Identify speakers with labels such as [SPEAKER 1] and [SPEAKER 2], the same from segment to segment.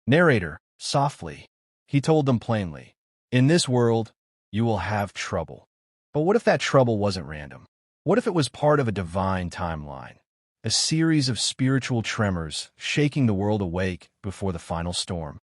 [SPEAKER 1] Narrator, softly. He told them plainly, in this world, you will have trouble. But what if that trouble wasn't random? What if it was part of a divine timeline? A series of spiritual tremors shaking the world awake before the final storm.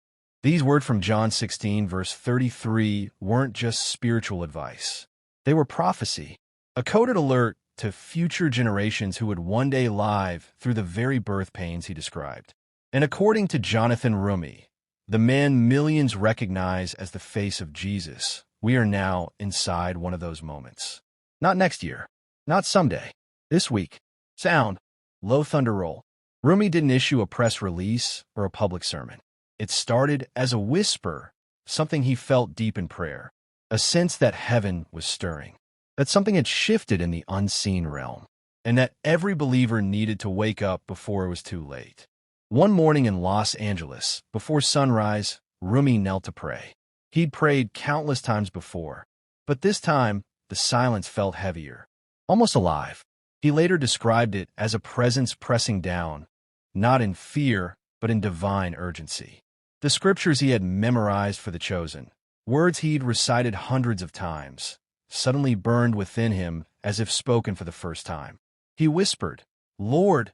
[SPEAKER 1] These words from John 16, verse 33, weren't just spiritual advice. They were prophecy, a coded alert to future generations who would one day live through the very birth pains he described. And according to Jonathan Roumie, the man millions recognize as the face of Jesus, we are now inside one of those moments. Not next year, not someday, this week. Sound, low thunder roll. Roumie didn't issue a press release or a public sermon. It started as a whisper, something he felt deep in prayer, a sense that heaven was stirring, that something had shifted in the unseen realm, and that every believer needed to wake up before it was too late. One morning in Los Angeles, before sunrise, Roumie knelt to pray. He'd prayed countless times before, but this time, the silence felt heavier, almost alive. He later described it as a presence pressing down, not in fear, but in divine urgency. The scriptures he had memorized for the chosen, words he'd recited hundreds of times, suddenly burned within him as if spoken for the first time. He whispered, Lord,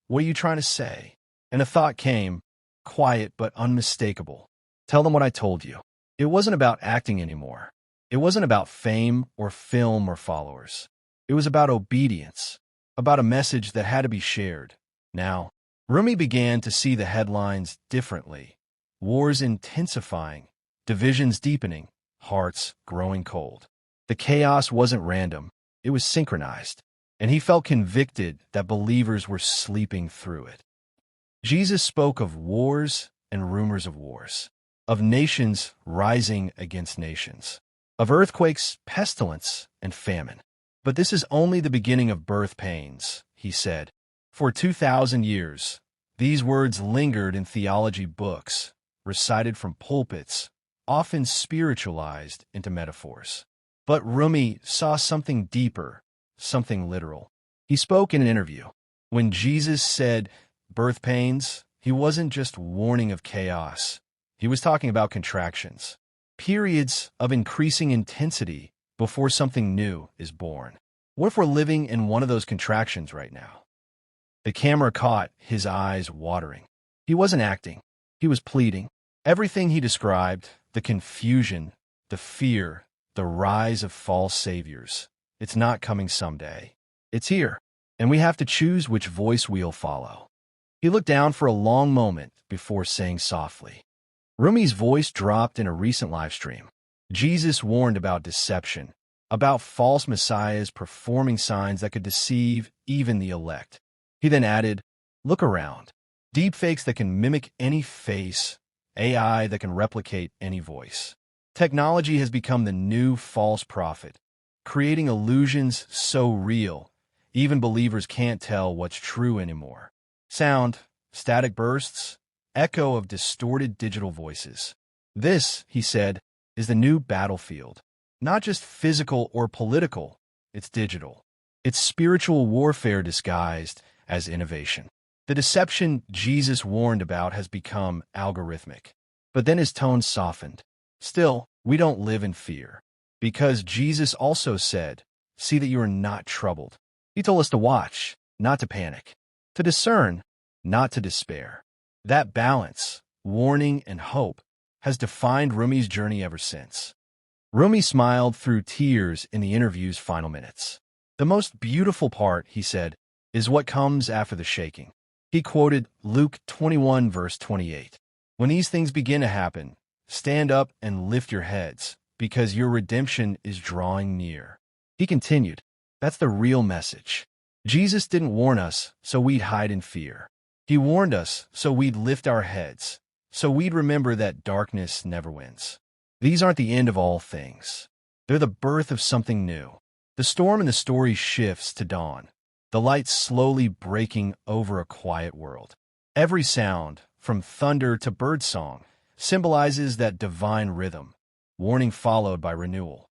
[SPEAKER 1] what are you trying to say? And a thought came, quiet but unmistakable. Tell them what I told you. It wasn't about acting anymore. It wasn't about fame or film or followers. It was about obedience, about a message that had to be shared. Now, Roumie began to see the headlines differently. Wars intensifying, divisions deepening, hearts growing cold. The chaos wasn't random, it was synchronized, and he felt convicted that believers were sleeping through it. Jesus spoke of wars and rumors of wars, of nations rising against nations, of earthquakes, pestilence, and famine. But this is only the beginning of birth pains, he said. For 2,000 years, these words lingered in theology books, recited from pulpits, often spiritualized into metaphors. But Roumie saw something deeper, something literal. He spoke in an interview. When Jesus said birth pains, he wasn't just warning of chaos. He was talking about contractions, periods of increasing intensity before something new is born. What if we're living in one of those contractions right now? The camera caught his eyes watering. He wasn't acting. He was pleading. Everything he described, the confusion, the fear, the rise of false saviors, it's not coming someday. It's here, and we have to choose which voice we'll follow. He looked down for a long moment before saying softly. Roumie's voice dropped in a recent live stream. Jesus warned about deception, about false messiahs performing signs that could deceive even the elect. He then added, look around. Deepfakes that can mimic any face, AI that can replicate any voice. Technology has become the new false prophet, creating illusions so real, even believers can't tell what's true anymore. Sound, static bursts, echo of distorted digital voices. This, he said, is the new battlefield. Not just physical or political, it's digital. It's spiritual warfare disguised as innovation. The deception Jesus warned about has become algorithmic. But then his tone softened. Still, we don't live in fear. Because Jesus also said, see that you are not troubled. He told us to watch, not to panic. To discern, not to despair. That balance, warning and hope, has defined Roumie's journey ever since. Roumie smiled through tears in the interview's final minutes. The most beautiful part, he said, is what comes after the shaking. He quoted Luke 21, verse 28. When these things begin to happen, stand up and lift your heads, because your redemption is drawing near. He continued, that's the real message. Jesus didn't warn us so we'd hide in fear. He warned us so we'd lift our heads, so we'd remember that darkness never wins. These aren't the end of all things. They're the birth of something new. The storm in the story shifts to dawn, the light slowly breaking over a quiet world. Every sound, from thunder to birdsong, symbolizes that divine rhythm, warning followed by renewal.